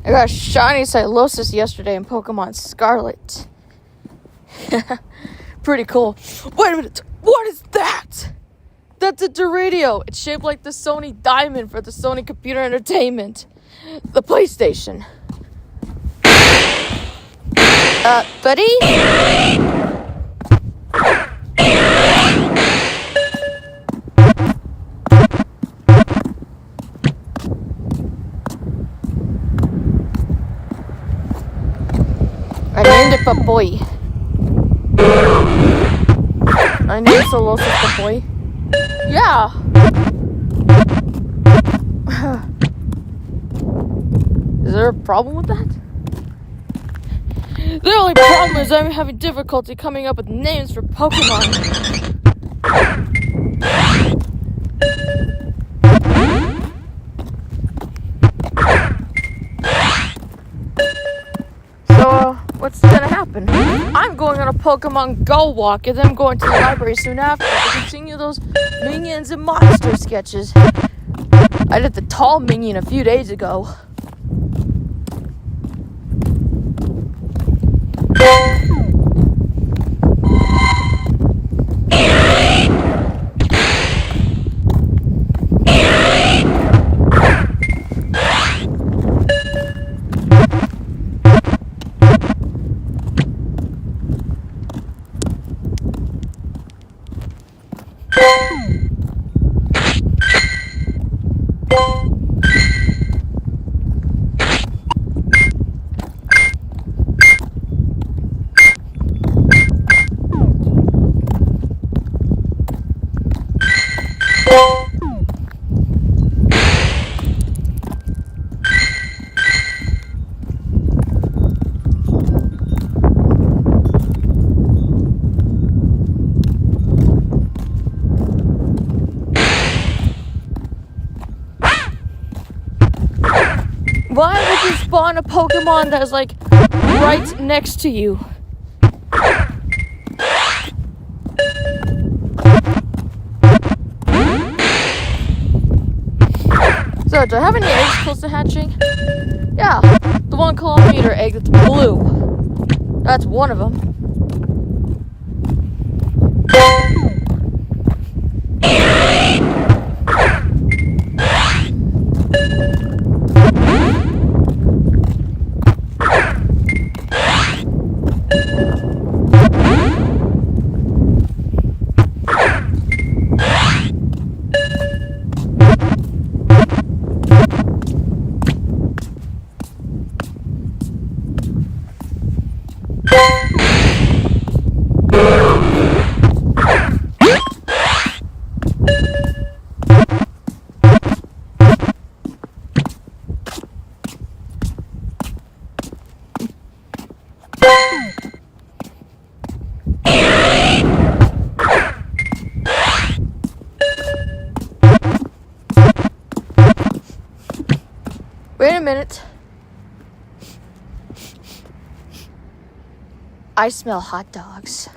I got shiny Cylosis yesterday in Pokemon Scarlet. Pretty cool. Wait a minute. What is that? That's a Duradio. It's shaped like the Sony Diamond for the Sony Computer Entertainment. The PlayStation. Buddy? I named it Papoy. I named Solosis Papoy. Yeah. Is there a problem with that? The only problem is I'm having difficulty coming up with names for Pokemon. So, what's gonna happen? I'm going on a Pokemon Go walk, and then I'm going to the library soon after to continue those Minions and Monster sketches. I did the tall Minion a few days ago. Why would you spawn a Pokemon that's like right next to you? So, do I have any eggs close to hatching? Yeah, the 1 kilometer egg that's blue. That's one of them. Wait a minute. I smell hot dogs.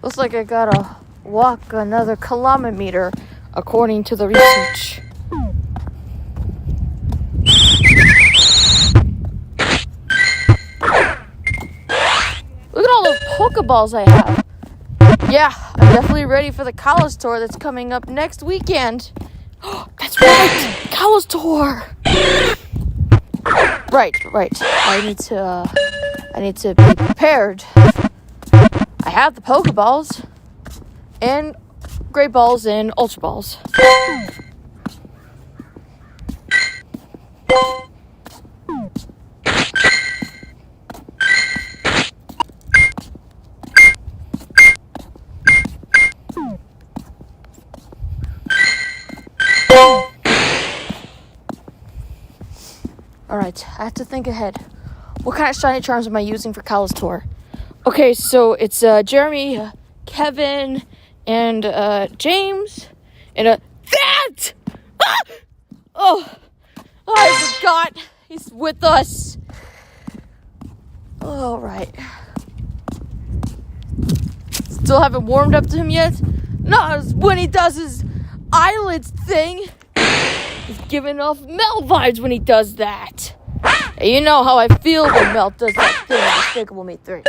Looks like I gotta walk another kilometer according to the research. Look at all those Pokeballs I have. Yeah, I'm definitely ready for the college tour that's coming up next weekend. That's right, college tour. Right. I need to be prepared. I have the Pokeballs and Great Balls and Ultra Balls. Alright, I have to think ahead. What kind of shiny charms am I using for college tour? Okay, so it's Jeremy, Kevin, and James, and that! Ah! Oh, I forgot. He's with us. Alright. Still haven't warmed up to him yet? No, it's when he does his eyelids thing. He's giving off Mel vibes when he does that. And you know how I feel when Mel does that thing in Despicable Me 3.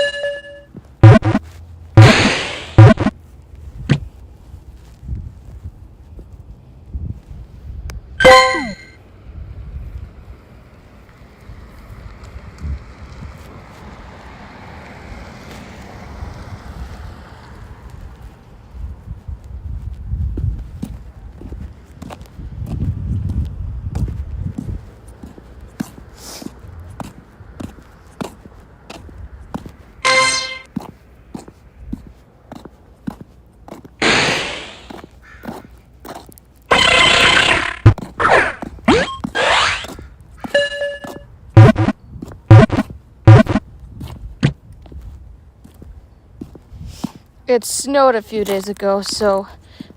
It snowed a few days ago, so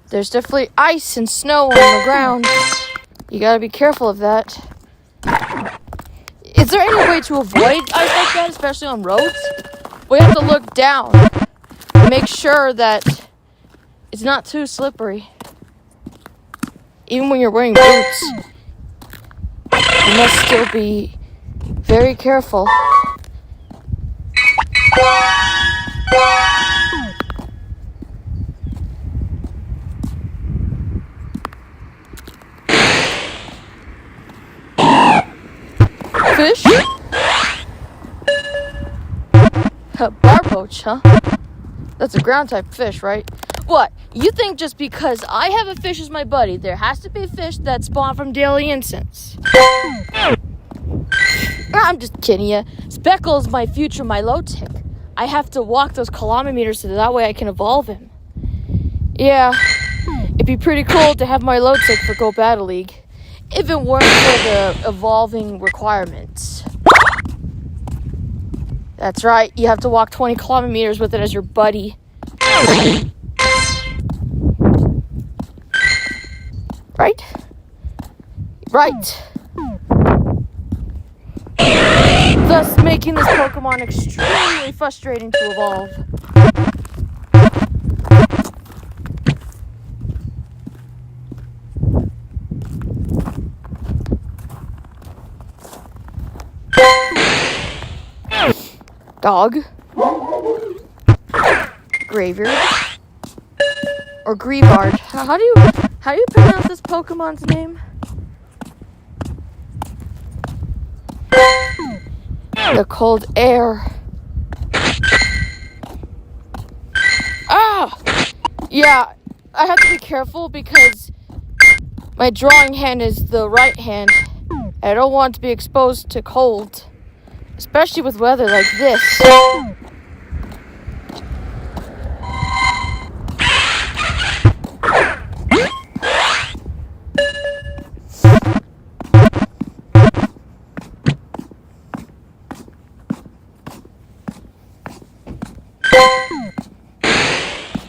there's definitely ice and snow on the ground. You gotta be careful of that. Is there any way to avoid ice like that, especially on roads? We have to look down and make sure that it's not too slippery. Even when you're wearing boots, you must still be very careful. Fish? Barboach, huh? That's a ground type fish, right? What? You think just because I have a fish as my buddy, there has to be a fish that spawned from daily incense? I'm just kidding ya. Speckle is my future Milotic. I have to walk those kilometers so that way I can evolve him. Yeah, it'd be pretty cool to have Milotic for Go Battle League. If it weren't for the evolving requirements. That's right, you have to walk 20 kilometers with it as your buddy. Right? Right. Thus making this Pokemon extremely frustrating to evolve. Dog. Graveyard. Or Greavard. How do you pronounce this Pokemon's name? The cold air. Ah! Yeah, I have to be careful because my drawing hand is the right hand. I don't want to be exposed to cold. Especially with weather like this.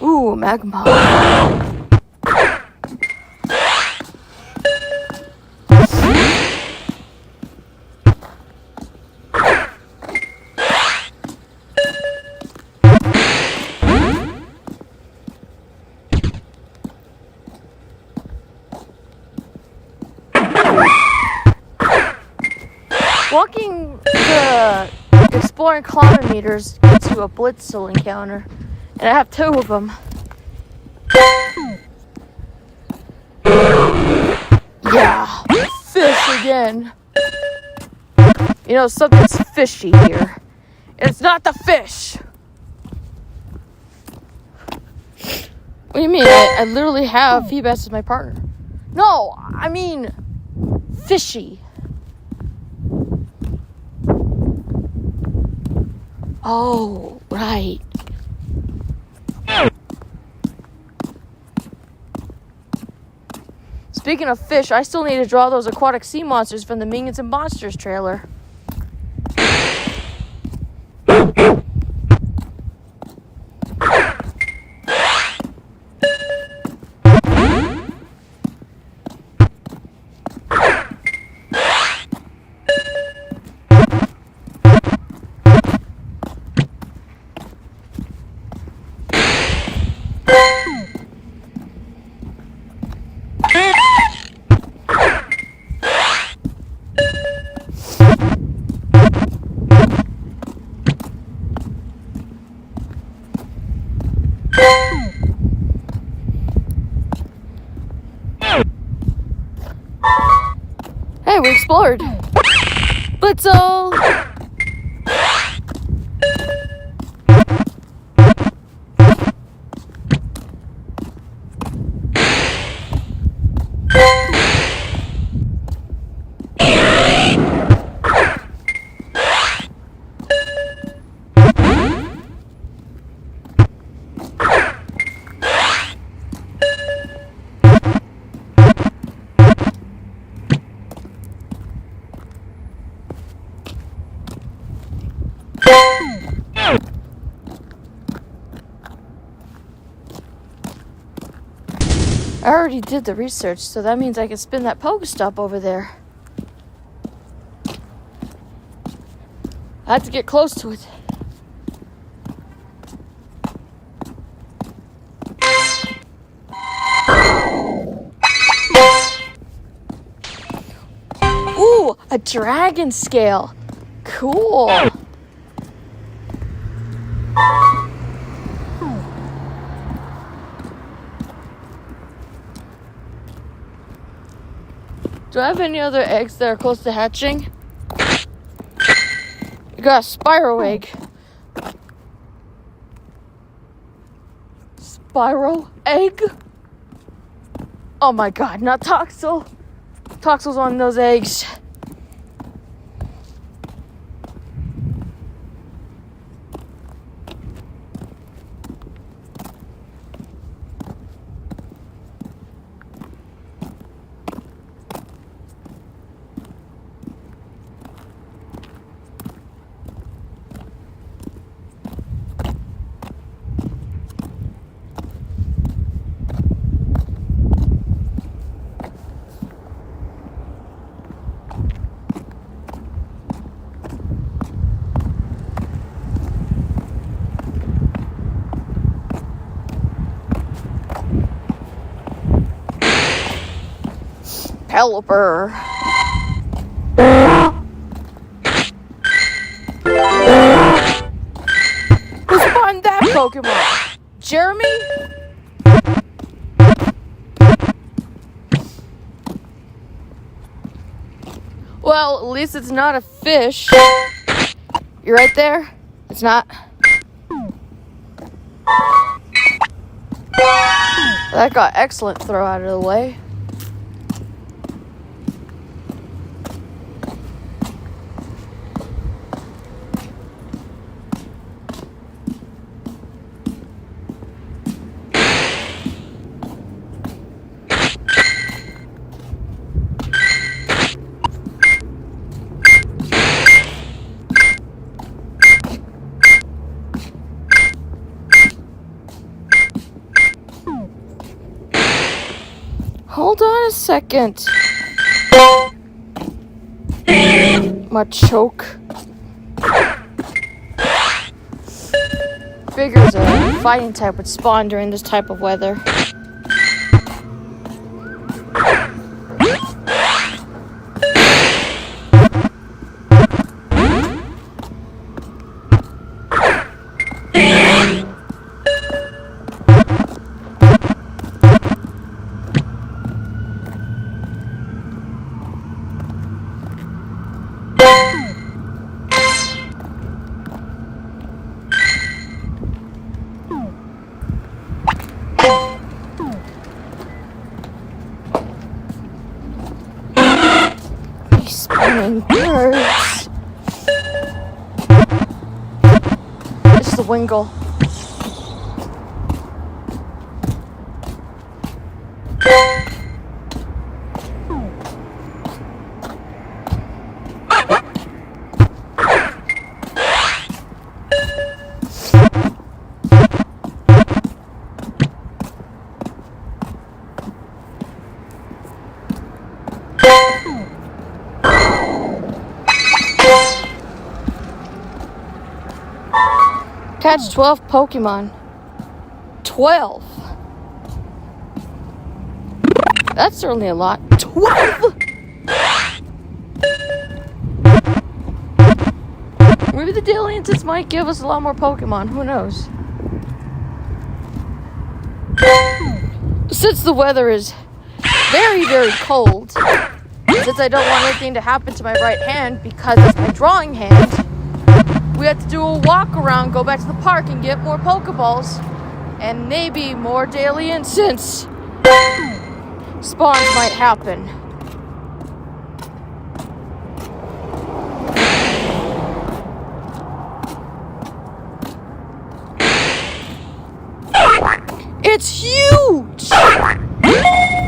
Ooh, magma. Walking the exploring kilometers gets you a Blitzel encounter. And I have 2 of them. Yeah, fish again. You know, something's fishy here. It's not the fish. What do you mean? I literally have Phoebus as my partner. No, I mean fishy. Oh, right. Speaking of fish, I still need to draw those aquatic sea monsters from the Minions and Monsters trailer. Hey, we explored. Blitzel! I already did the research, so that means I can spin that Pokestop over there. I have to get close to it. Ooh, a dragon scale. Cool. Do I have any other eggs that are close to hatching? You got a spiral egg. Spiral egg? Oh my god, not Toxel. Toxel's on those eggs. Pelipper. Who spawned that Pokemon? Jeremy? Well, at least it's not a fish. You're right there? It's not. That got excellent throw out of the way. Hold on a second. My choke. Figures a fighting type would spawn during this type of weather. spawning birds. It's the Wingle. Catch 12 Pokemon. 12. That's certainly a lot. 12! Maybe the Daliensis might give us a lot more Pokemon. Who knows? Since the weather is very, very cold, since I don't want anything to happen to my right hand because it's my drawing hand, we have to do a walk around, go back to the park and get more Pokeballs and maybe more Daliensis. Spawns might happen. It's huge!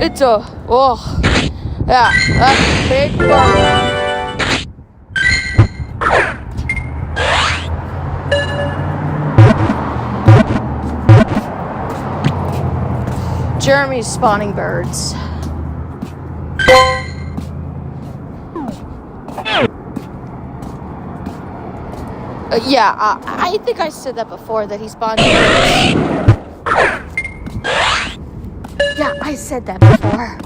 It's a, oh, yeah, that's a big bird. Jeremy's spawning birds. I think I said that before, that he spawned birds. Yeah, I said that before.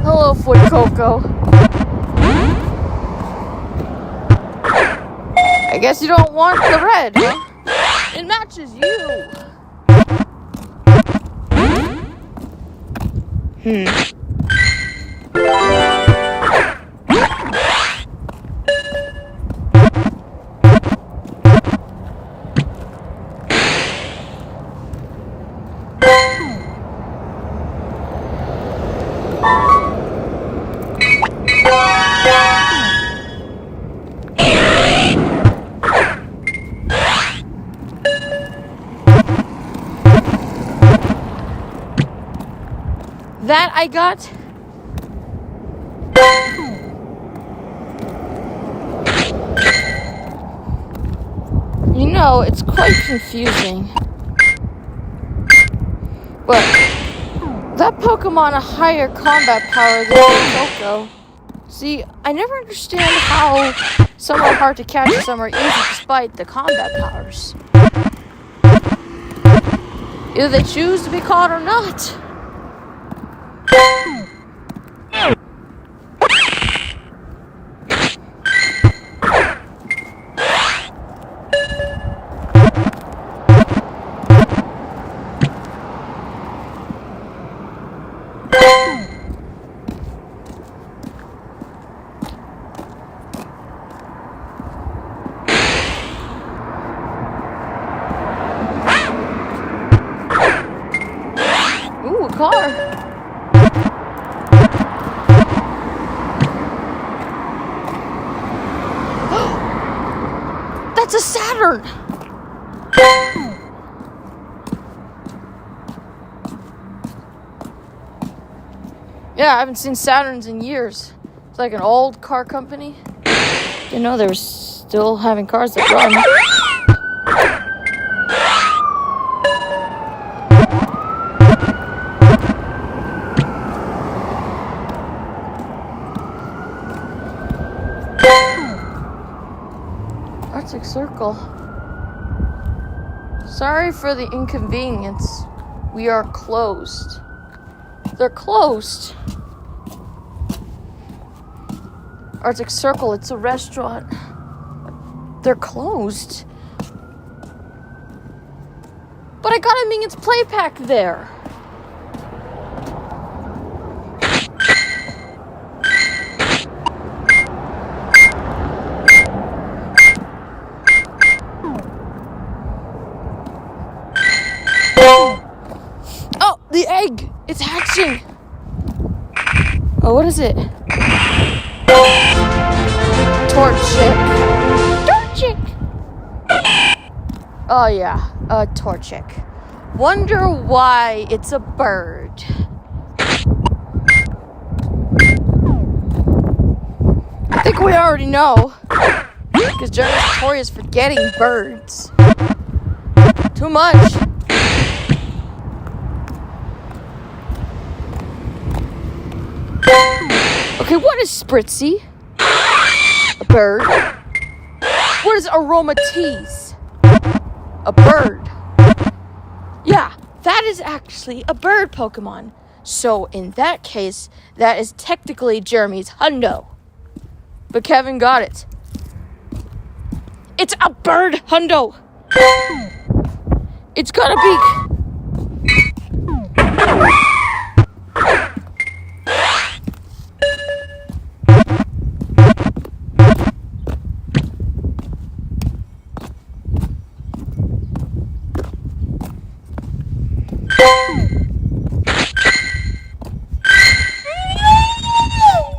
Hello, Foot Coco. I guess you don't want the red, huh? It matches you. That I got. You know, it's quite confusing. But that Pokemon a higher combat power than Coco. See, I never understand how some are hard to catch and some are easy despite the combat powers. Either they choose to be caught or not. Ooh, a car. That's a Saturn! Yeah, I haven't seen Saturns in years. It's like an old car company. Didn't know they were still having cars that run. Arctic Circle. Sorry for the inconvenience. We are closed. They're closed. Arctic Circle. It's a restaurant. They're closed. But I got a Minions play pack there. Oh, the egg! It's hatching! Oh, what is it? Torchic. Oh, yeah. A Torchic. Wonder why it's a bird. I think we already know. Because Jeremy's notorious for getting birds. Too much. Okay, what is Spritzy? A bird. What is Aromatisse? A bird. Yeah, that is actually a bird Pokemon. So in that case, that is technically Jeremy's hundo. But Kevin got it. It's a bird hundo. It's gotta be.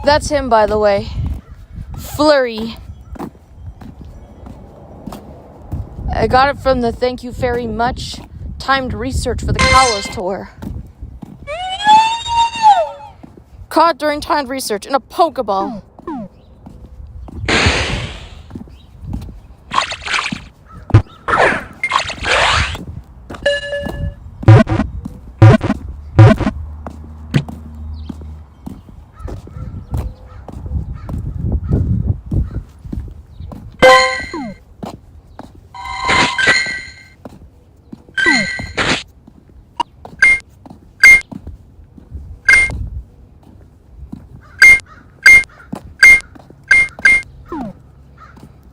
That's him, by the way. Flurry. I got it from the thank you very much timed research for the Kalos tour. Caught during timed research in a Pokeball.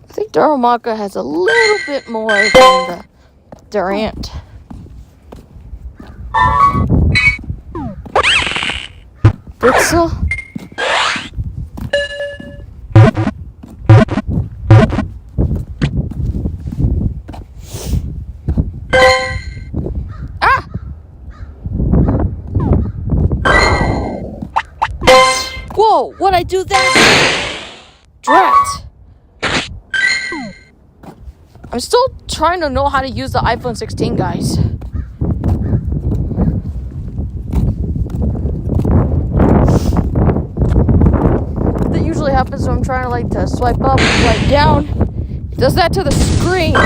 I think Darumaka has a little bit more than the Durant. Brixel? Ah! Whoa, what'd I do that? Drat! I'm still trying to know how to use the iPhone 16, guys. That usually happens when I'm trying to swipe up and swipe down. It does that to the screen.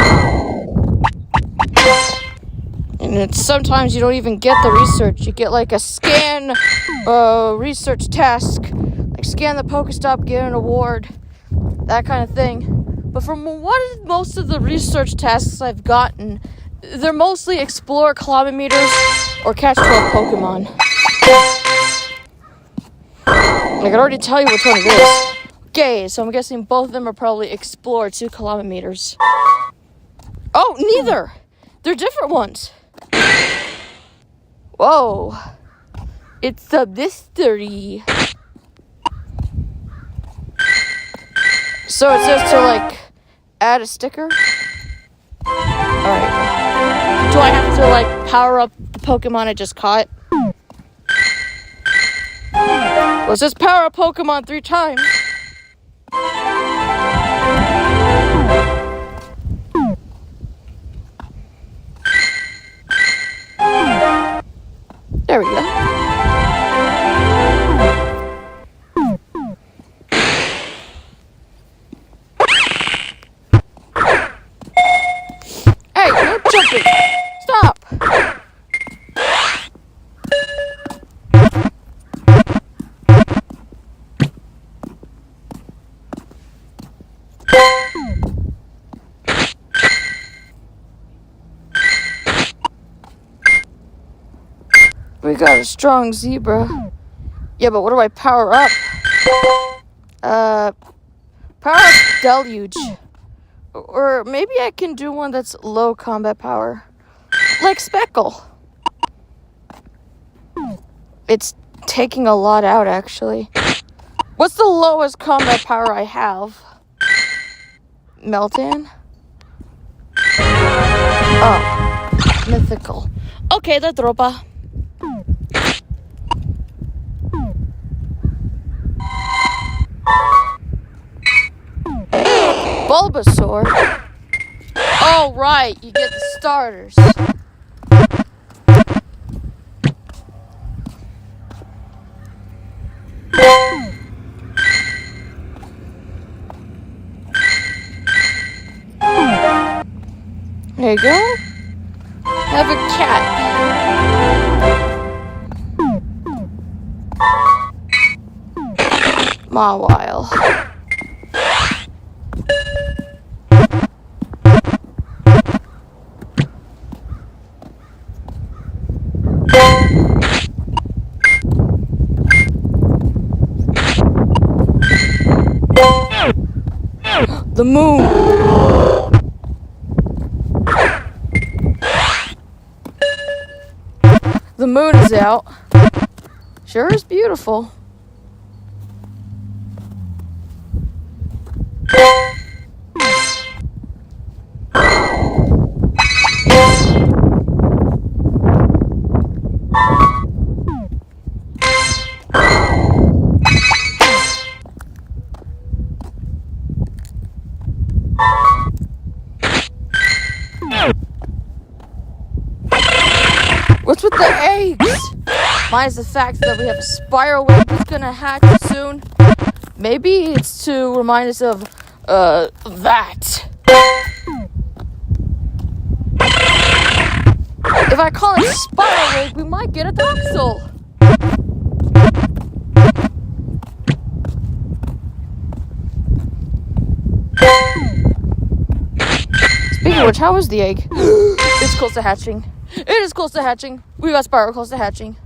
And sometimes you don't even get the research. You get like a scan research task. Like scan the Pokestop, get an award. That kind of thing. But from most of the research tasks I've gotten, they're mostly explore kilometers or catch 12 Pokemon. I can already tell you which one it is. Okay, so I'm guessing both of them are probably explore 2 kilometers. Oh, neither! They're different ones. Whoa. It's a mystery. So it says to, add a sticker? Alright. Do I have to, power up the Pokemon I just caught? Well, it says power up Pokemon 3 times. There we go. Hey, no jumping! Stop! We got a strong zebra. Yeah, but what do I power up? Power up Deluge. Or maybe I can do one that's low combat power. Like Speckle. It's taking a lot out, actually. What's the lowest combat power I have? Meltan? Oh. Mythical. Okay, the tropa. Bulbasaur? Oh, right. You get the starters. There you go. Have a cat. Mawile. The moon. The moon is out. Sure is beautiful. What's with the eggs? Minus the fact that we have a spiral web that's gonna hatch soon. Maybe it's to remind us of, that. If I call it spiral web, we might get a Toxel. Speaking of which, how is the egg? It's close to hatching. It is close to hatching. We got spiral close to hatching.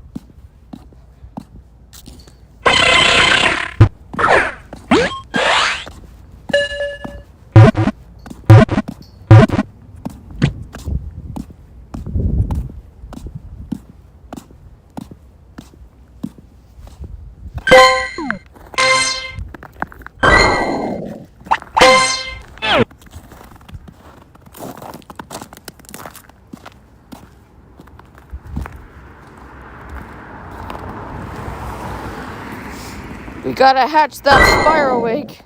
We gotta hatch that spiral egg.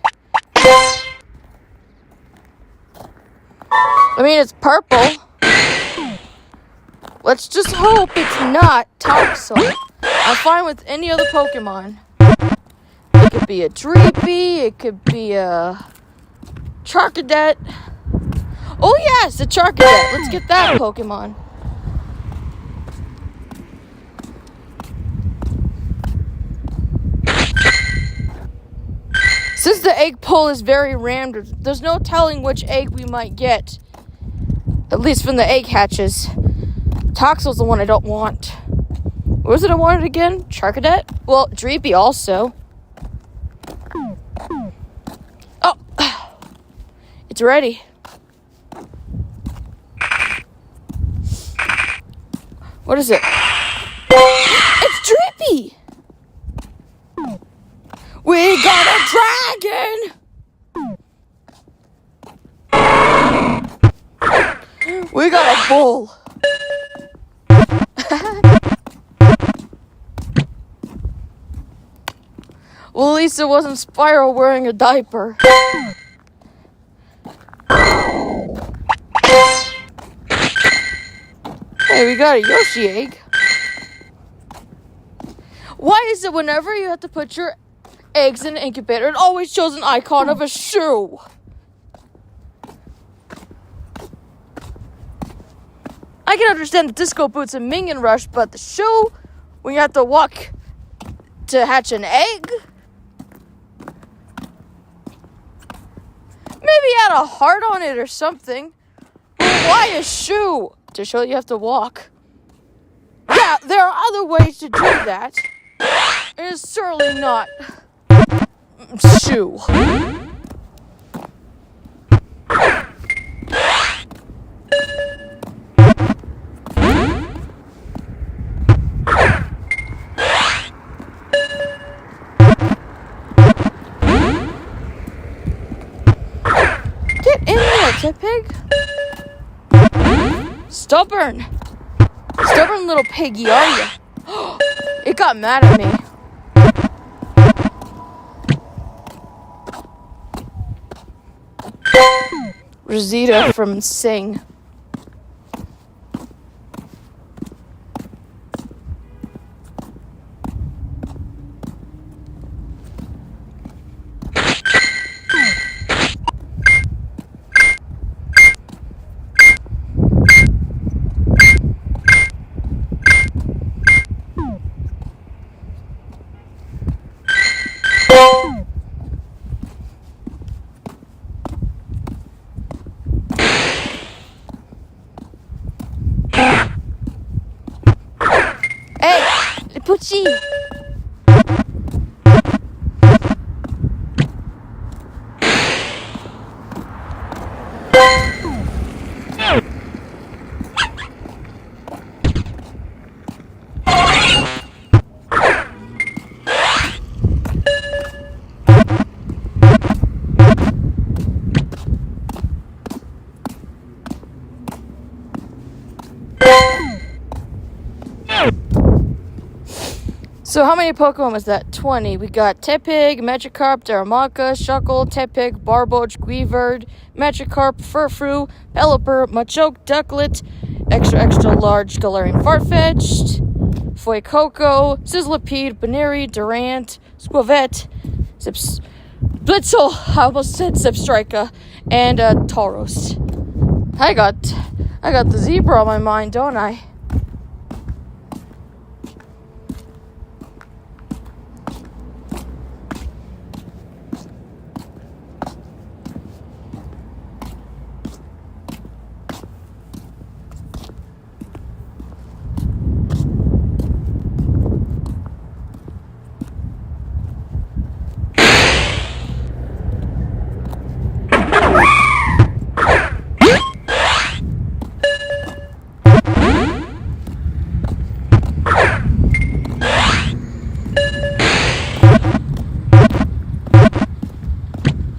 I mean, it's purple. Let's just hope it's not Toxel. I'm fine with any other Pokemon. It could be a Dreepy, it could be a Charcadet. Oh yes, a Charcadet. Let's get that Pokemon. Since the egg pull is very random, there's no telling which egg we might get. At least from the egg hatches. Toxel's the one I don't want. What was it I wanted again? Charcadet? Well, Dreepy also. Oh! It's ready. What is it? It's Dreepy! We got a dragon! We got a bull. Well, at least it wasn't Spiral wearing a diaper. Hey, we got a Yoshi egg. Why is it whenever you have to put your eggs in an incubator, it always shows an icon of a shoe? I can understand the disco boots and Minion Rush, but the shoe, when you have to walk to hatch an egg? Maybe add a heart on it or something. Why a shoe? To show you have to walk. Yeah, there are other ways to do that. It is certainly not shoe. that a tit pig? Stubborn little piggy, are you? It got mad at me. Rosita from Sing. Hey, le petit. So how many Pokemon was that? 20. We got Tepig, Magikarp, Darumaka, Shuckle, Tepig, Barboach, Guivard, Magikarp, Furfrou, Pelipper, Machoke, Ducklet, extra large Galarian Farfetch'd, Fuecoco, Sizzlipede, Baneri, Durant, Squavette, Blitzel, I almost said Zipstrika, and Tauros. I got the zebra on my mind, don't I?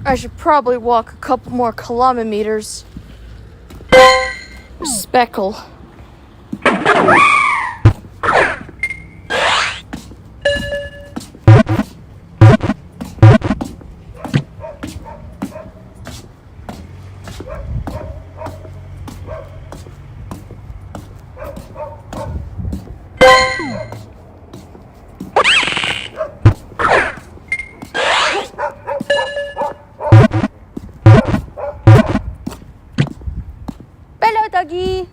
I should probably walk a couple more kilometers. Speckle. Hello, doggy.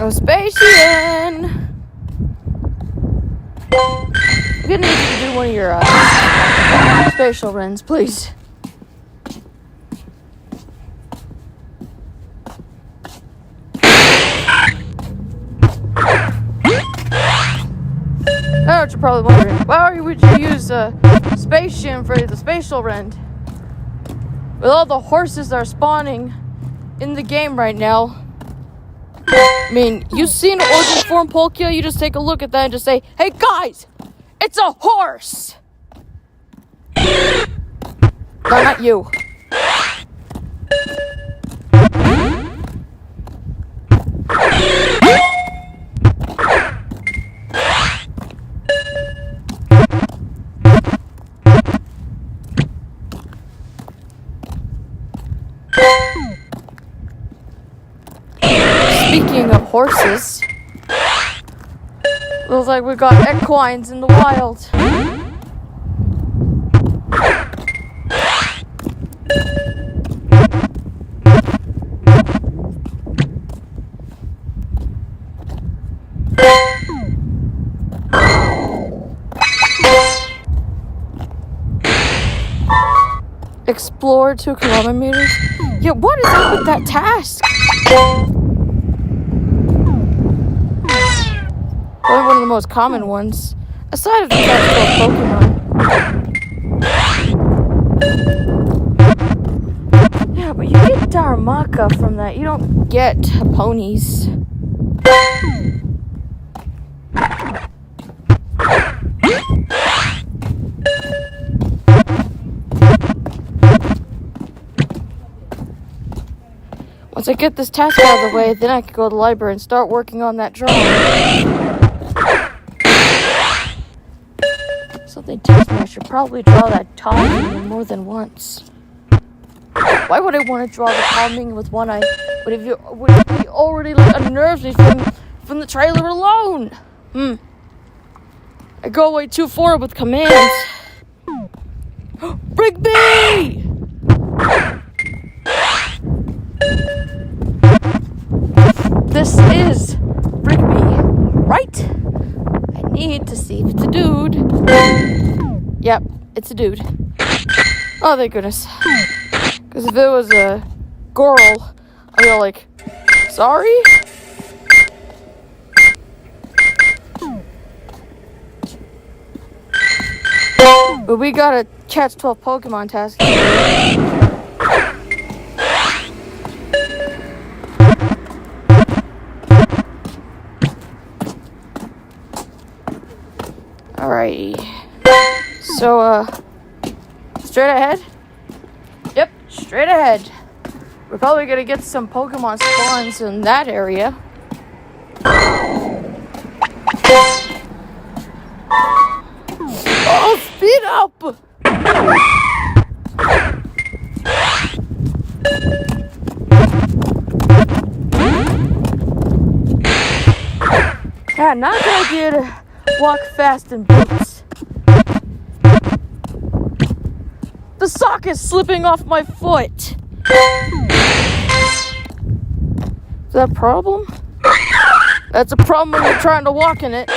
Oh, Spacian! I'm gonna need you to do one of your spatial runs, please. Now what you're probably wondering, why would you use Spacian for the spatial rend? With all the horses that are spawning in the game right now. I mean, you've seen an organ form Polkia, you just take a look at that and just say, hey guys, it's a horse! No, not you. Speaking of horses, looks like we got equines in the wild. Explore 2 kilometers? Yeah, what is up with that task? Probably one of the most common ones, aside of the actual Pokemon. Yeah, but you get Darumaka from that. You don't get ponies. Once I get this task out of the way, then I can go to the library and start working on that drawing. Something tells me I should probably draw that tall Minion more than once. Why would I want to draw the tall Minion with one eye? But if you he already unnerves me from the trailer alone. I go way too far with commands. Rigby! This is Rigby, right? I need to see if it's a dude. Yep, it's a dude. Oh, thank goodness. Because if it was a girl, I'd be like, sorry? But we gotta catch 12 Pokemon task. Alrighty. So, straight ahead? Yep, straight ahead. We're probably gonna get some Pokemon spawns in that area. Oh, speed up! Yeah, not a good idea to walk fast in boots. The sock is slipping off my foot. Is that a problem? That's a problem when you're trying to walk in it.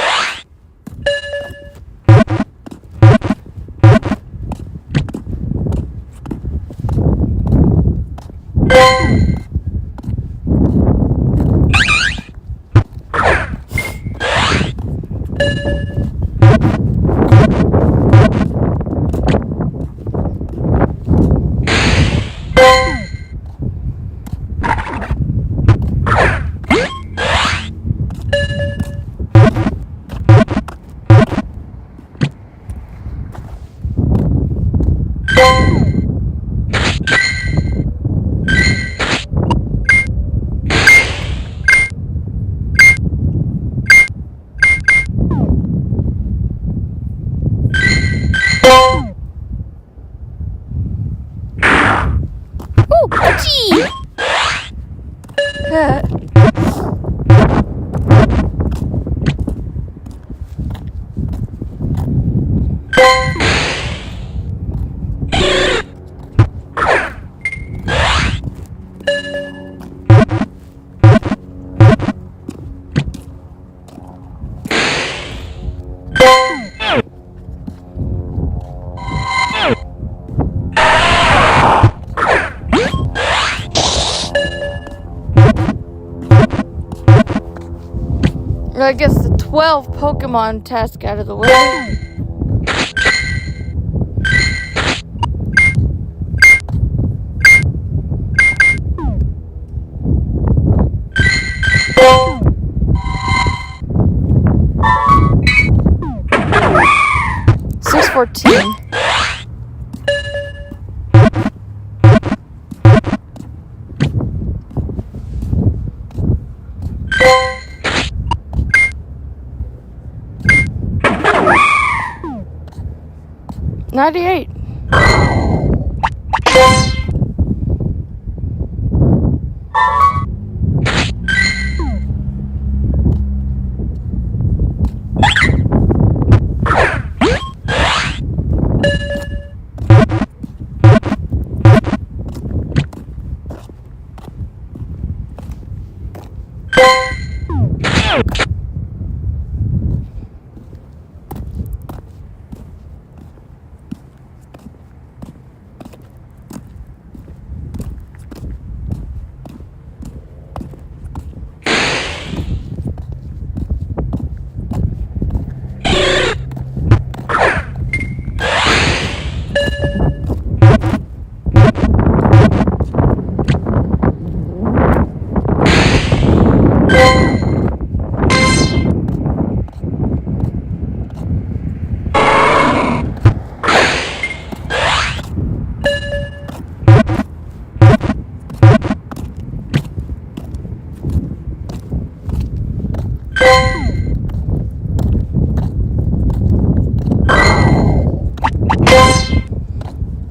Gee! I guess the 12 Pokemon task out of the way. Six 14. $98.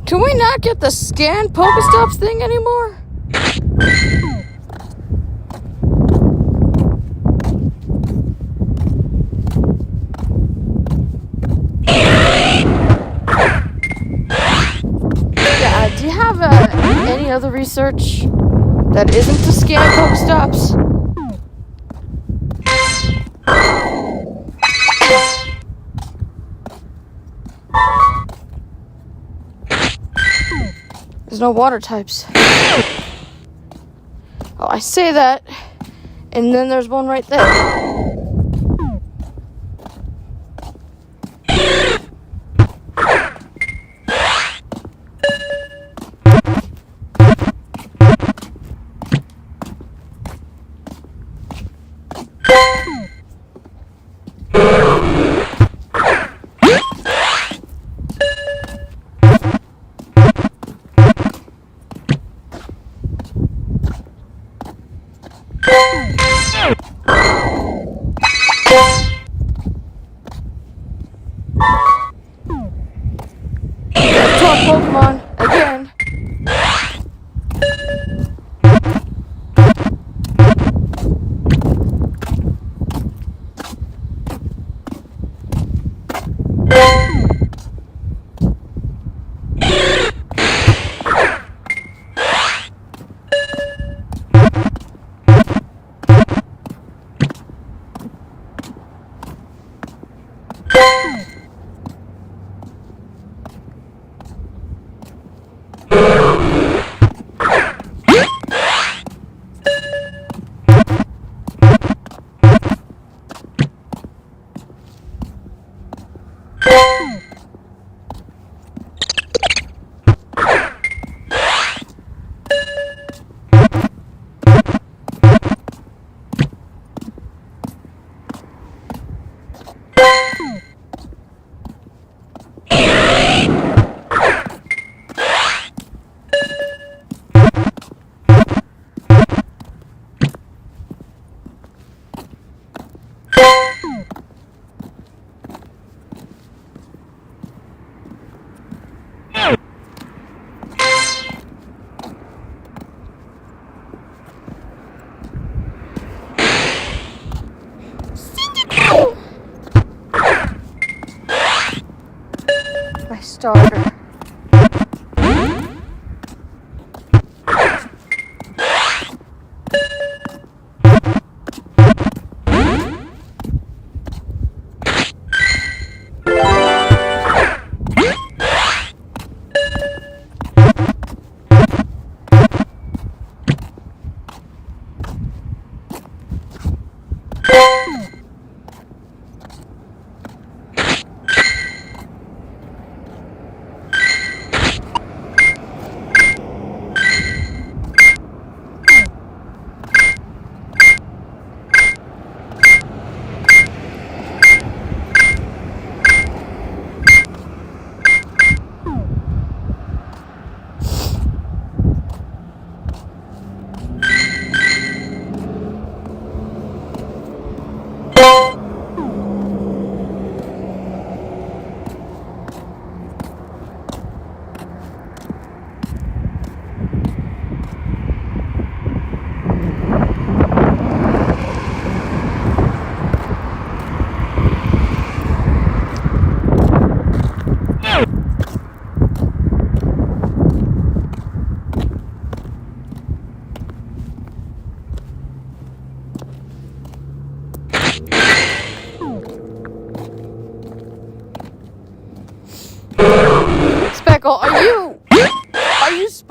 Can we not get the scan Pokestops thing anymore? Yeah, do you have any other research that isn't to scan Pokestops? There's no water types. Oh, I say that, and then there's one right there. Pokemon again.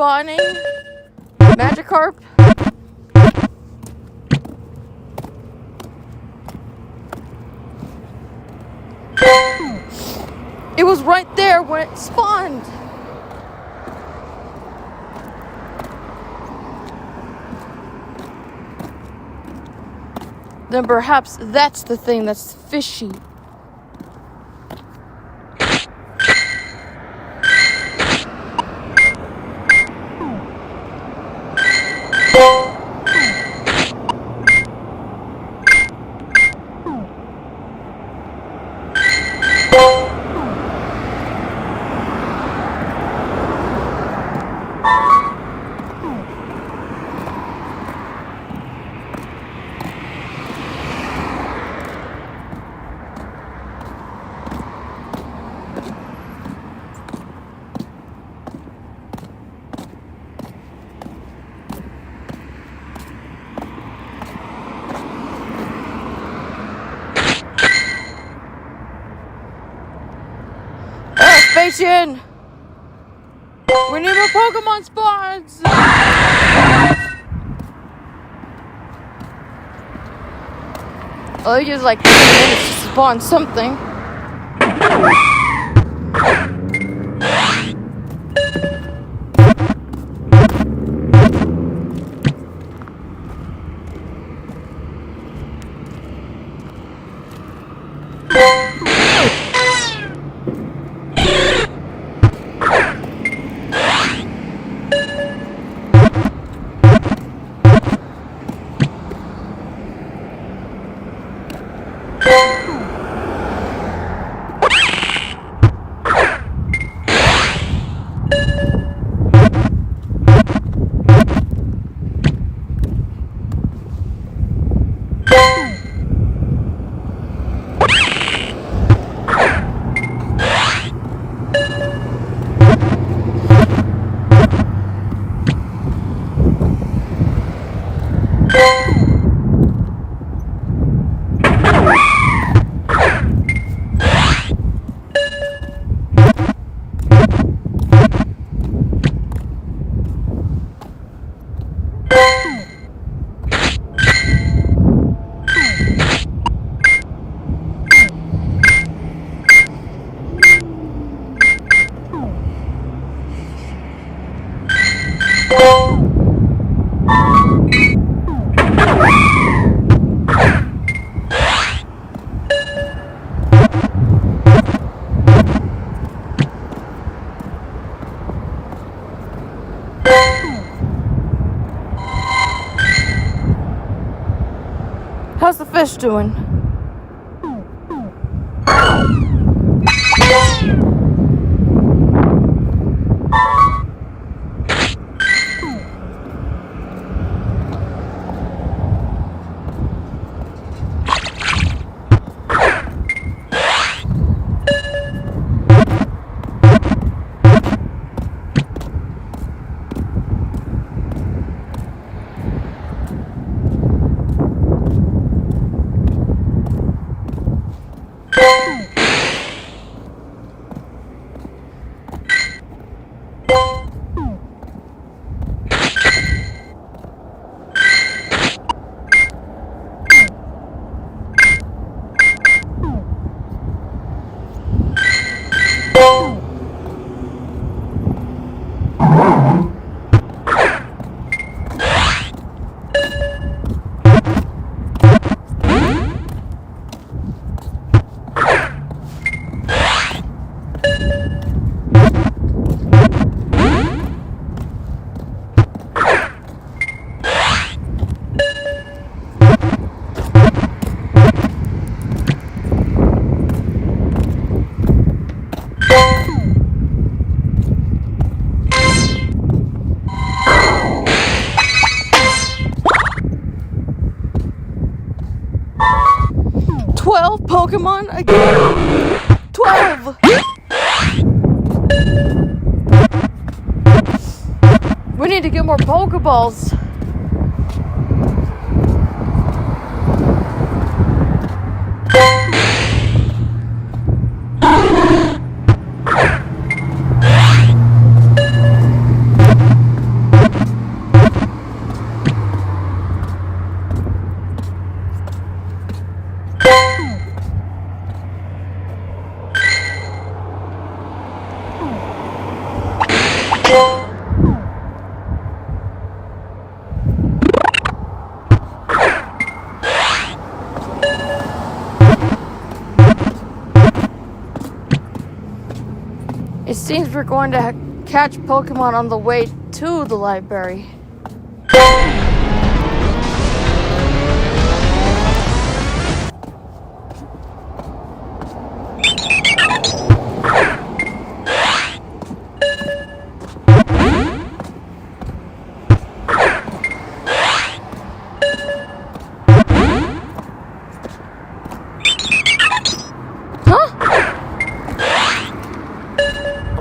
spawning Magikarp. It was right there when it spawned. Then perhaps that's the thing that's fishy. Station! We need more Pokemon spawns! Oh, it uses like 10 minutes to spawn something. How's the fish doing? Pokemon again. 12. We need to get more Pokeballs. It seems we're going to catch Pokemon on the way to the library.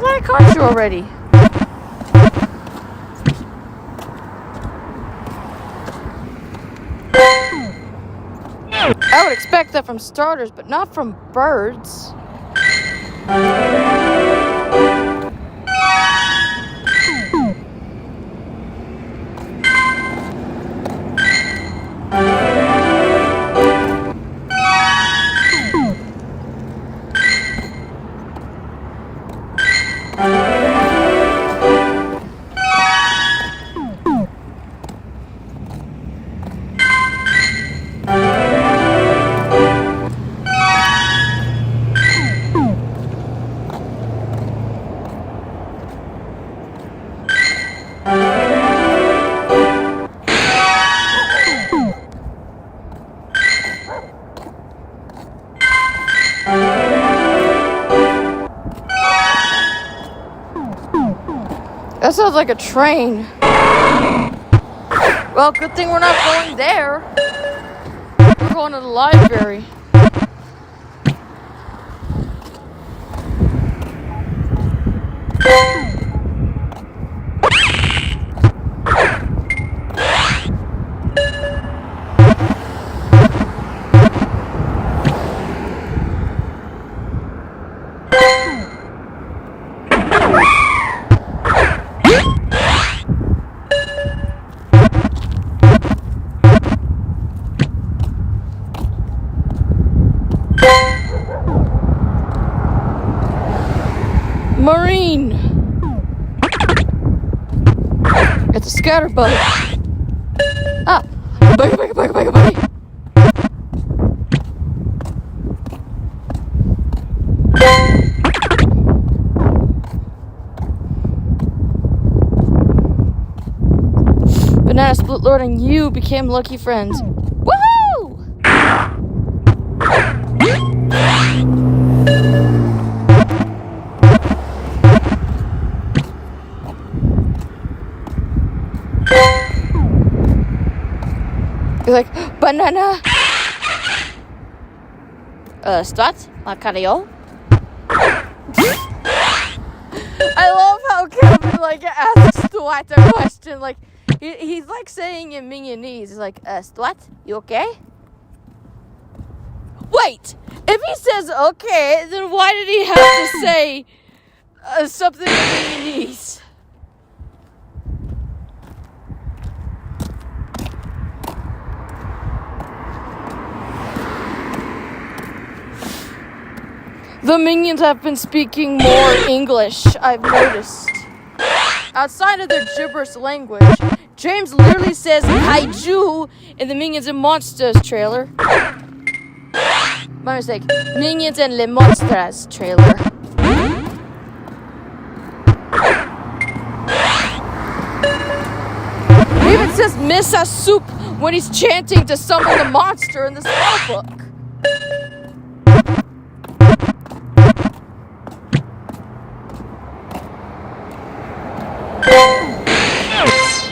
I caught you already. I would expect that from starters, but not from birds. That sounds like a train. Well, good thing we're not going there. We're going to the library. Marine! It's a scatterbug. Ah! Buggy. Banana Split Lord and you became lucky friends. Woohoo! You're like, banana! Start? Macario? I love how Kevin, like, asks Dwight a question. Like, he's like saying in Minionese. He's like, Dwight, you okay? Wait! If he says okay, then why did he have to say something in Minionese? The Minions have been speaking more English, I've noticed. Outside of their gibberish language, James literally says kaiju in the Minions and Monsters trailer. My mistake. Minions and Les Monsters trailer. He even says Misa Soup when he's chanting to summon the monster in the spellbook.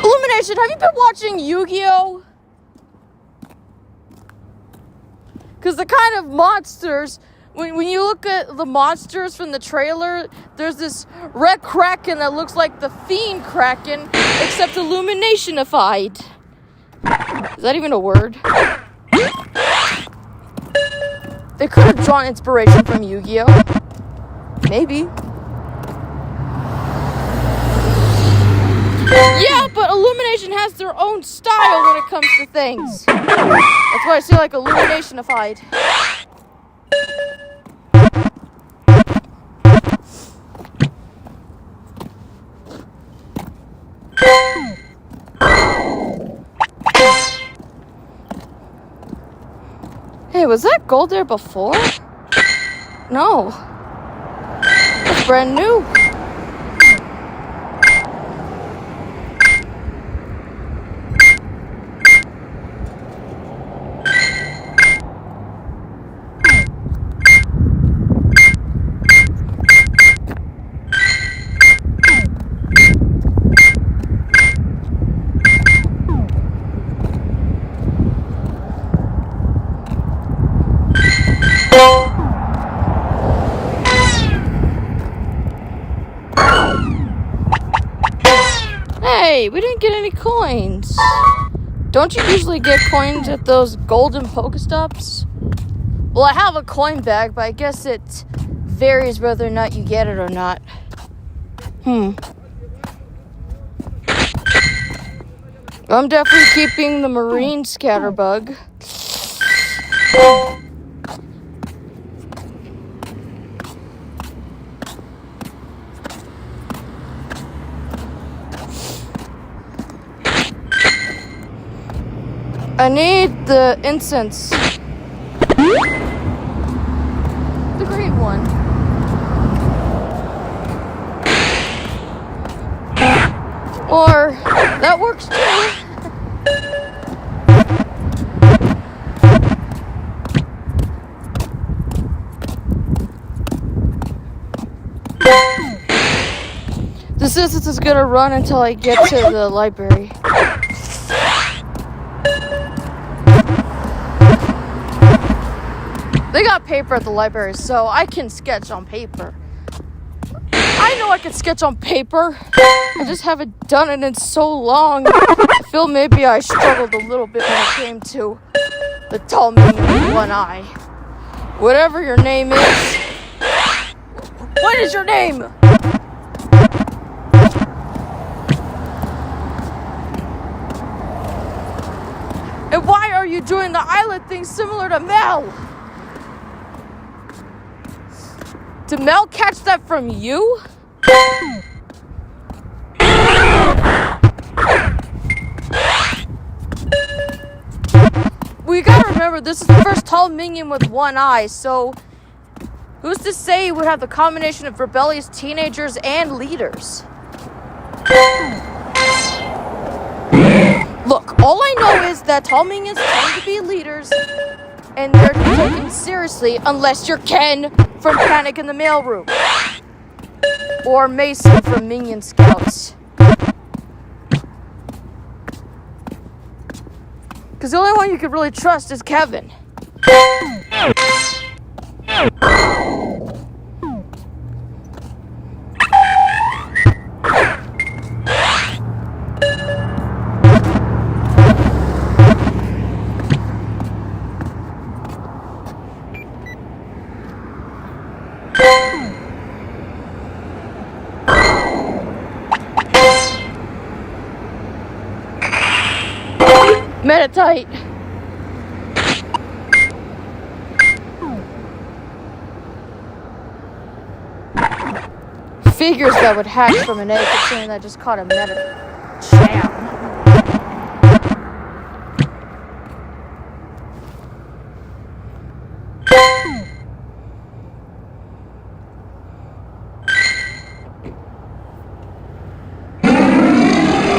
Illumination, have you been watching Yu-Gi-Oh? Because the kind of monsters, when you look at the monsters from the trailer, there's this red kraken that looks like the Fiend Kraken, except illuminationified. Is that even a word? They could have drawn inspiration from Yu-Gi-Oh. Maybe. Yeah, but Illumination has their own style when it comes to things. That's why I say like illuminationified. Hey, was that gold there before? No. It's brand new. Hey, we didn't get any coins. Don't you usually get coins at those golden Pokestops? Well, I have a coin bag, but I guess it varies whether or not you get it or not. I'm definitely keeping the marine scatterbug. I need the incense. The green one. Or, that works too. This is gonna run until I get to the library. They got paper at the library, so I can sketch on paper. I know I can sketch on paper. I just haven't done it in so long. I feel maybe I struggled a little bit when it came to the tall man with one eye. Whatever your name is. What is your name? And why are you doing the island thing similar to Mel? Did Mel catch that from you? We gotta remember, this is the first tall minion with one eye, so who's to say he would have the combination of rebellious teenagers and leaders? Look, all I know is that tall minions tend to be leaders, and they're taken seriously unless you're Ken from Panic in the Mailroom. Or Mason from Minion Scouts. Because the only one you could really trust is Kevin. Meditate. Figures that would hatch from an egg, considering that just caught a champ.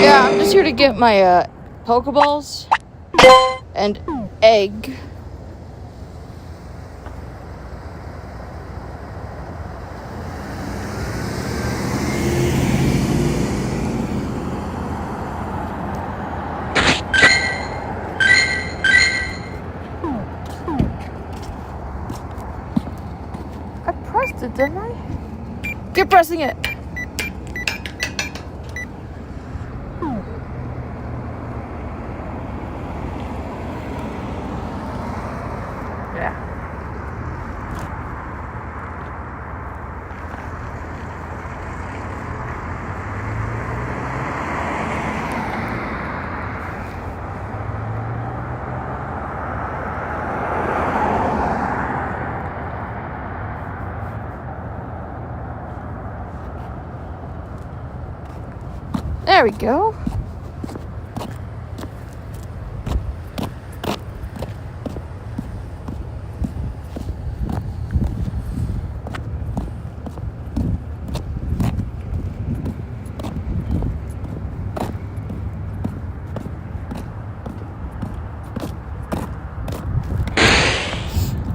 Yeah, I'm just here to get my Pokeballs and egg. I pressed it, didn't I? Keep pressing it. There we go.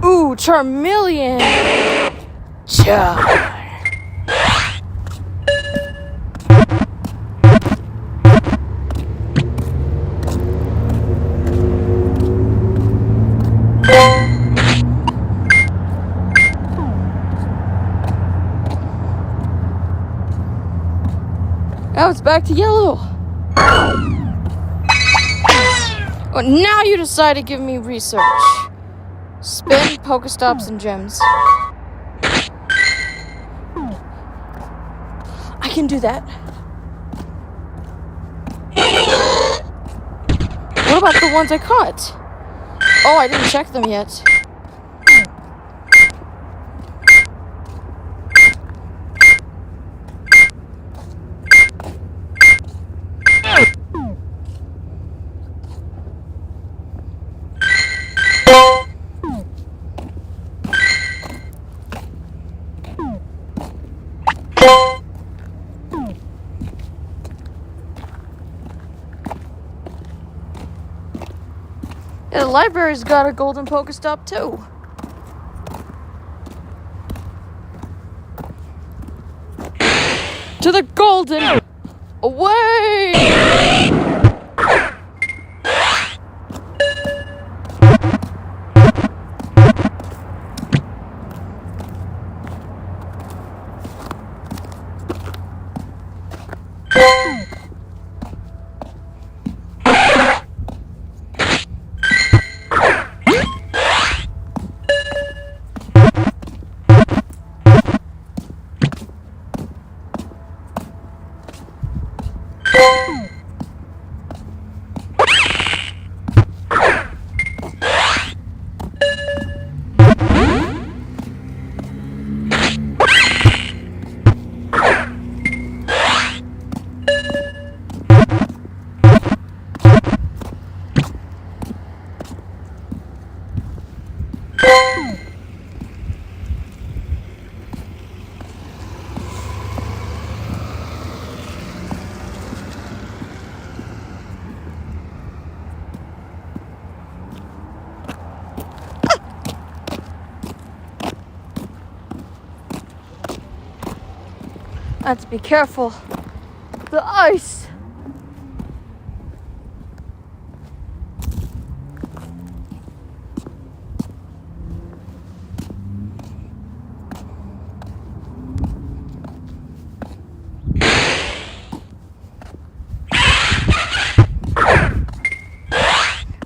Ooh, Charmeleon! Char. Now it's back to yellow. Oh, now you decide to give me research. Spin, Pokestops, and gems. I can do that. What about the ones I caught? Oh, I didn't check them yet. Yeah, the library's got a golden Pokestop too. To the golden away! I have to be careful. The ice.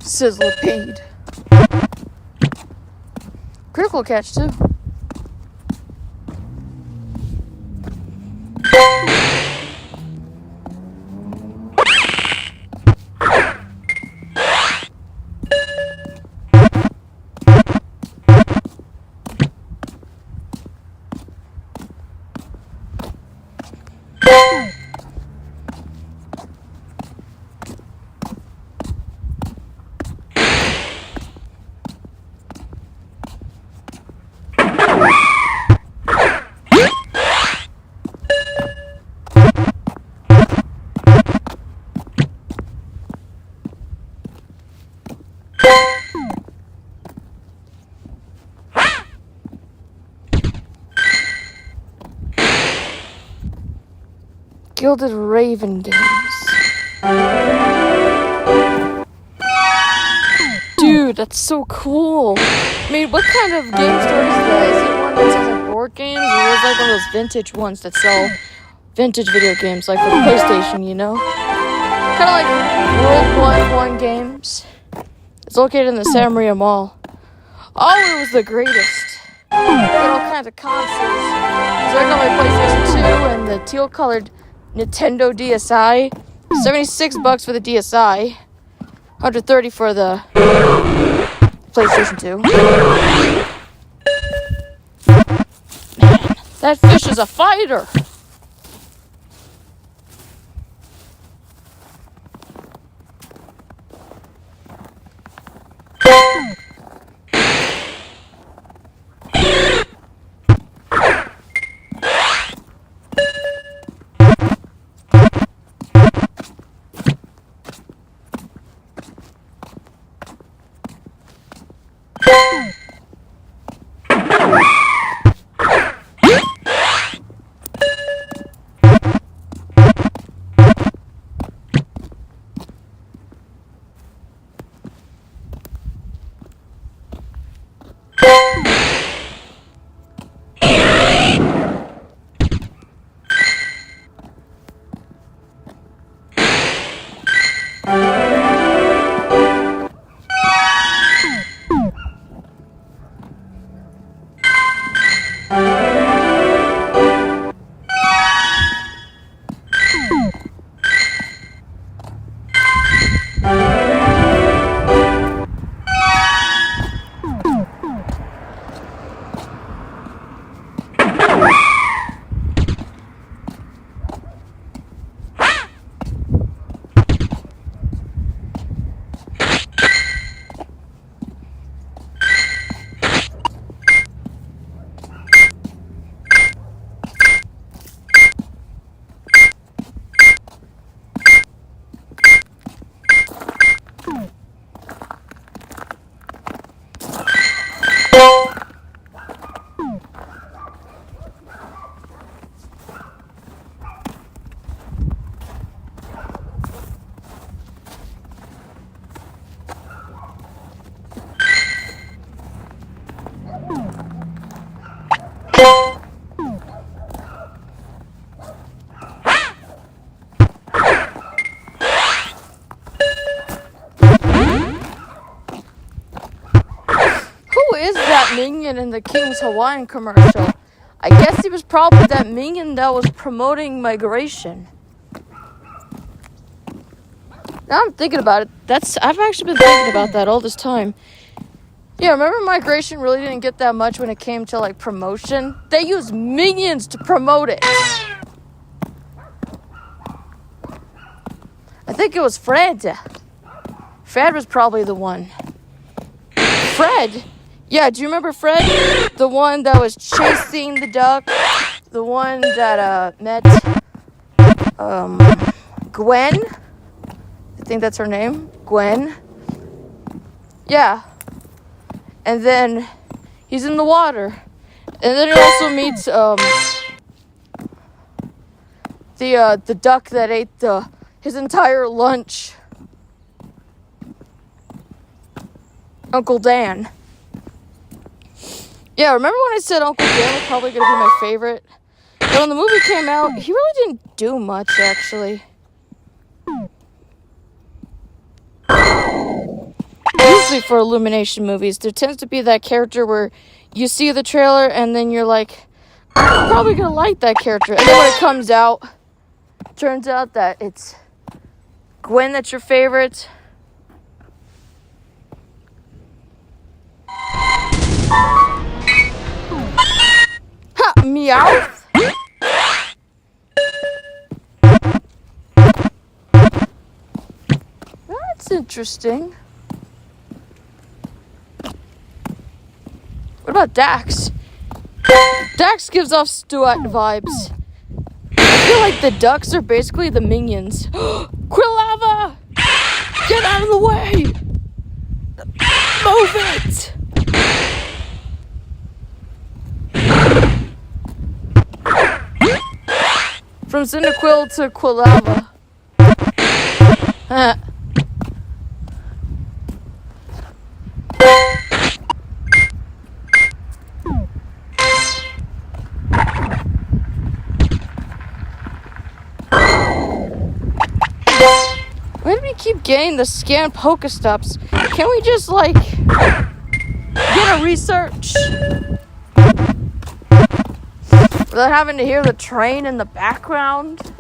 Sizzlepede. Critical catch too. Gilded Raven games. Dude, that's so cool. I mean, what kind of game store is that? Is it one that sells like board games? Or is it like one of those vintage ones that sell vintage video games, like for the PlayStation, you know? Kind of like World 1 Games. It's located in the Santa Maria Mall. Oh, it was the greatest. They had all kinds of consoles. So I got my PlayStation 2 and the teal-colored Nintendo DSi. $76 for the DSi. $130 for the PlayStation 2. Man, that fish is a fighter. Who is that Minion in the King's Hawaiian commercial? I guess he was probably that Minion that was promoting migration. Now I'm thinking about it. I've actually been thinking about that all this time. Yeah, remember migration really didn't get that much when it came to like promotion? They used Minions to promote it. I think it was Fred. Fred was probably the one. Fred? Yeah, do you remember Fred? The one that was chasing the duck? The one that met Gwen? I think that's her name. Gwen. Yeah. And then he's in the water. And then he also meets the duck that ate his entire lunch. Uncle Dan. Yeah, remember when I said Uncle Dan was probably going to be my favorite? And when the movie came out, he really didn't do much, actually. Usually for Illumination movies, there tends to be that character where you see the trailer and then you're like, I'm probably going to like that character. And then when it comes out, turns out that it's Gwen that's your favorite. Ha! Meow! That's interesting. What about Dax? Dax gives off Stuart vibes. I feel like the ducks are basically the minions. Quilava! Get out of the way! Move it! From Cyndaquil to Quilava. Why do we keep getting the scan Pokestops? Can't we just, like, get a research? Without having to hear the train in the background?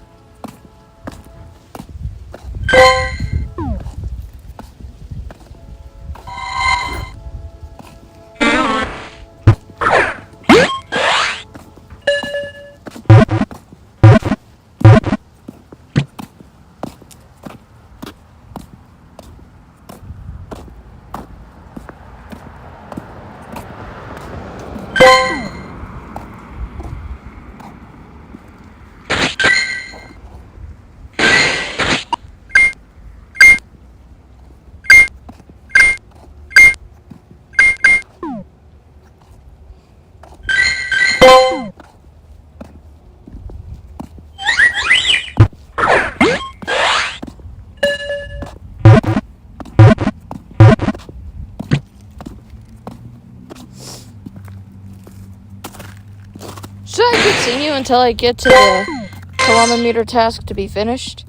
until I get to the kilometer task to be finished?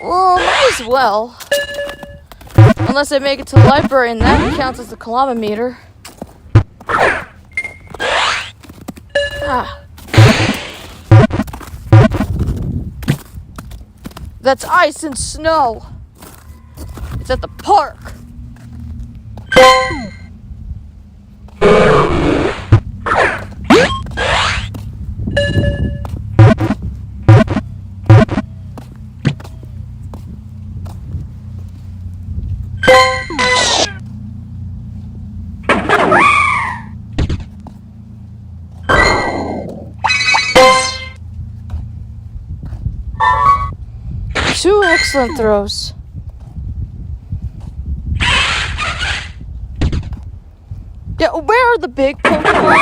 Well, might as well. Unless I make it to the library and that counts as the kilometer. Ah. That's ice and snow. It's at the park. Two excellent throws. Yeah, where are the big Pokemon?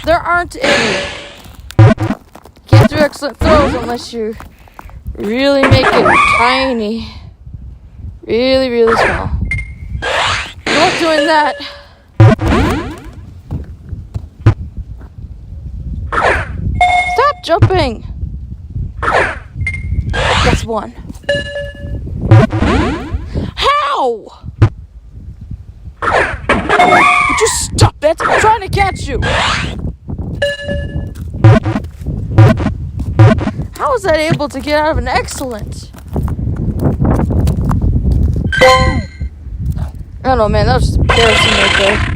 There aren't any. Can't do excellent throws unless you really make it tiny. Really, really small. Not doing that. Stop jumping. That's one. How? Would you stop it? I'm trying to catch you. How was that able to get out of an excellent? I don't know, man. That was just embarrassing right there.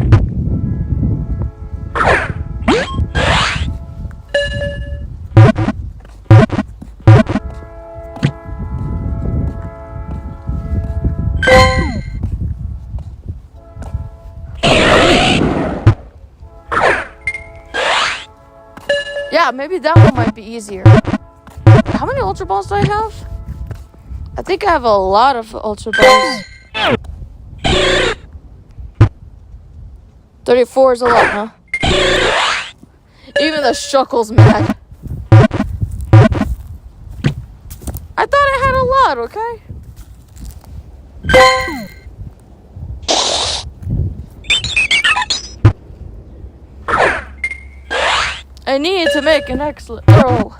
Yeah, maybe that one might be easier. How many Ultra Balls do I have? I think I have a lot of Ultra Balls. 34 is a lot, huh? Even the Shuckle's mad. I thought I had a lot, okay? I need to make an excellent throw.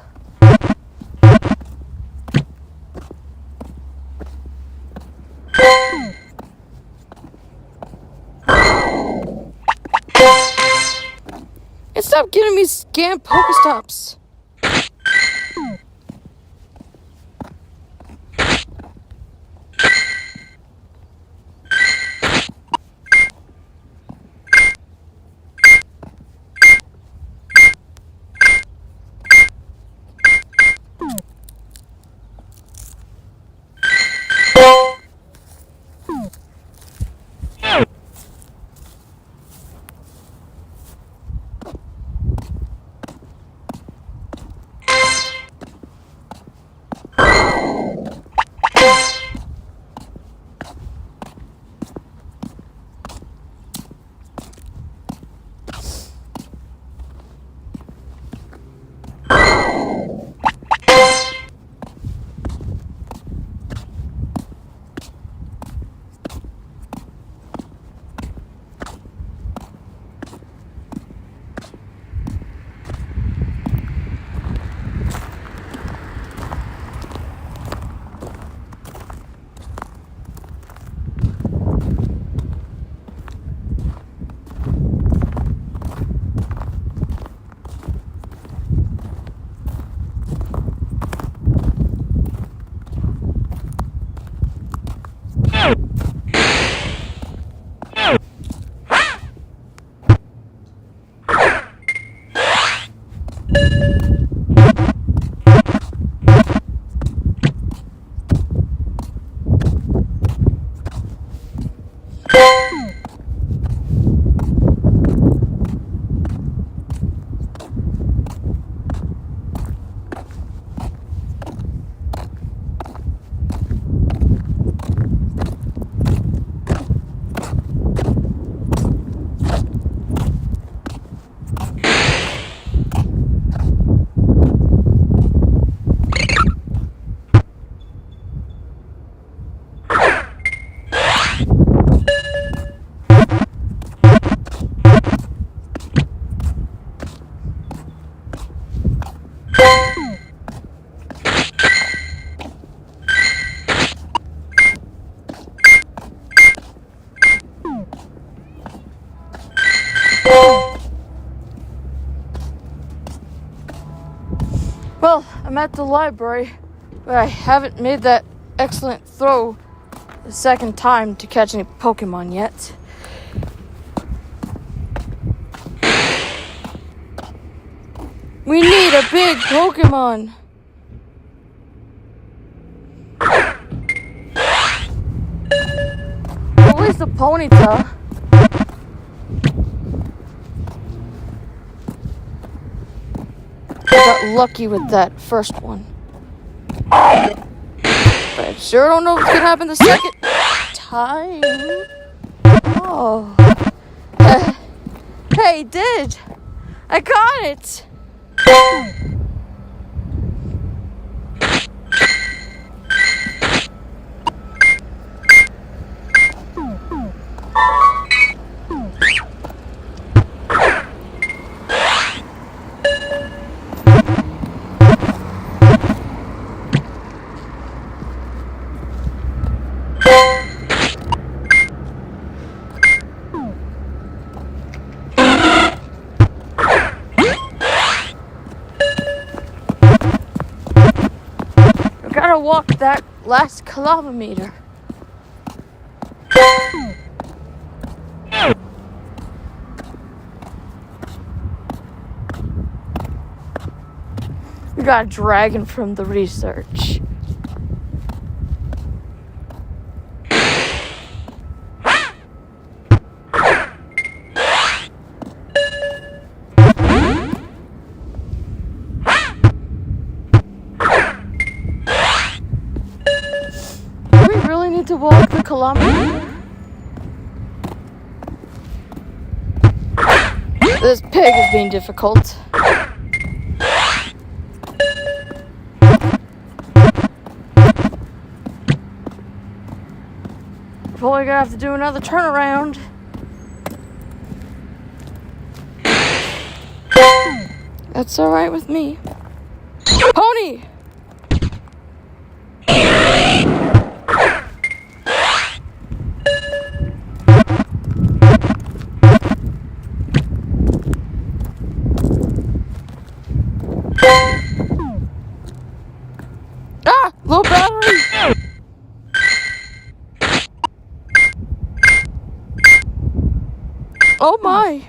And stop giving me scam Pokestops. Well, I'm at the library, but I haven't made that excellent throw the second time to catch any Pokemon yet. We need a big Pokemon. At least a Ponyta. I got lucky with that first one. But I sure don't know if it's gonna happen the second time. Oh. Hey, it did. I got it. Gotta walk that last kilometer. We got a dragon from the research. To walk the kilometer. This pig is being difficult. Probably gonna have to do another turnaround. That's alright with me. Pony! Low battery! Oh my!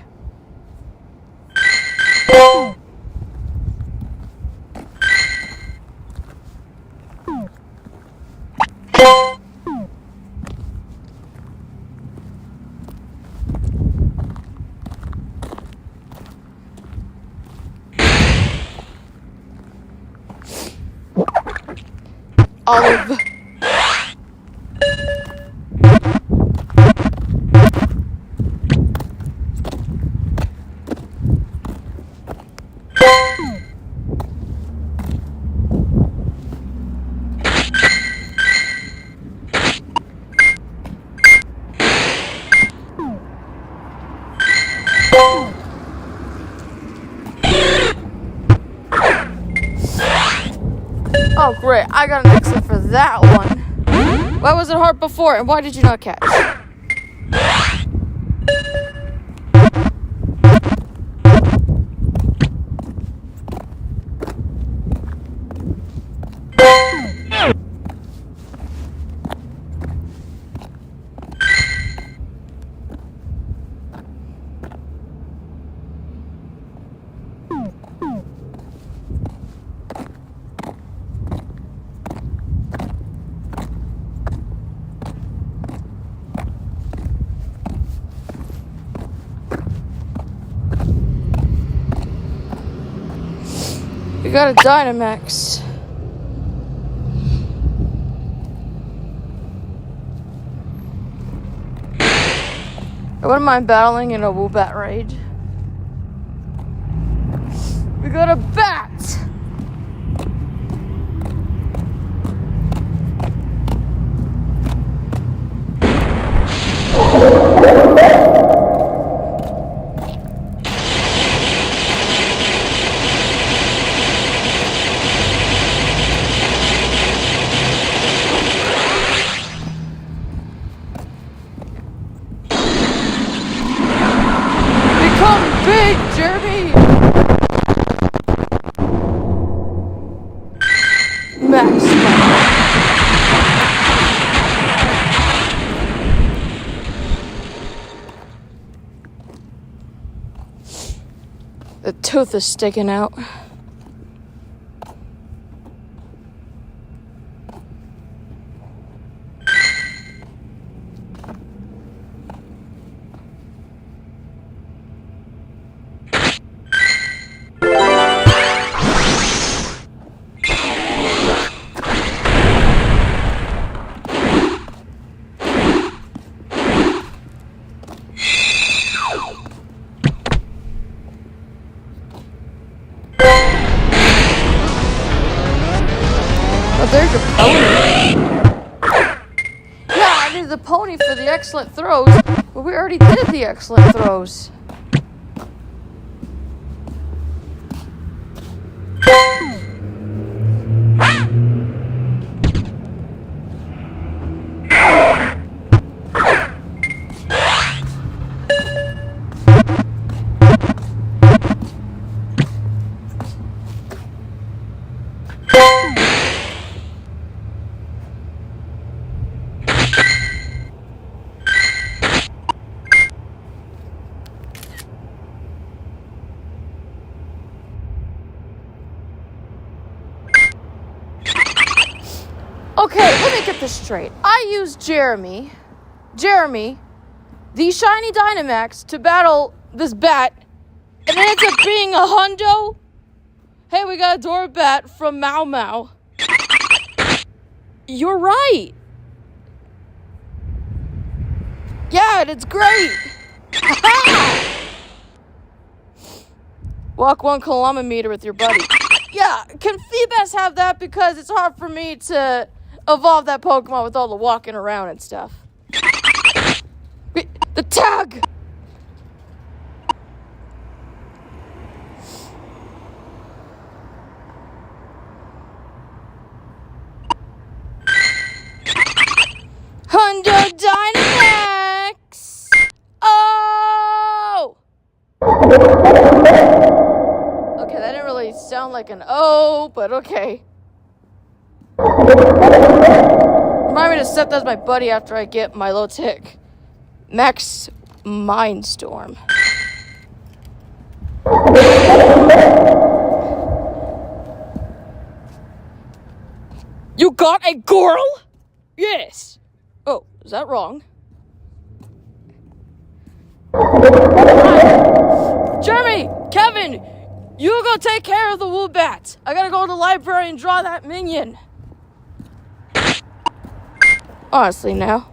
Olive. Oh great, I got an excellent for that one. Why was it hard before and why did you not catch? We got a Dynamax. I wouldn't mind battling in a Woobat raid. We got a bat! Big Jeremy! The tooth is sticking out. There's your pony. Yeah, I need the pony for the excellent throws, but we already did the excellent throws. Okay, let me get this straight. I used Jeremy, the shiny Dynamax, to battle this bat, and it ends up being a hundo. Hey, we got a door bat from Mau Mau. You're right. Yeah, it's great. Walk 1 kilometer with your buddy. Yeah, can Feebas have that, because it's hard for me to evolve that Pokemon with all the walking around and stuff. The tag! Hundo Dynamax! Oh! Okay, that didn't really sound like an oh, but okay. Remind me to set that as my buddy after I get my low tick. Max Mindstorm. You got a girl? Yes. Oh, is that wrong? Jeremy, Kevin, you go take care of the Woobat. I gotta go to the library and draw that minion. Honestly, now.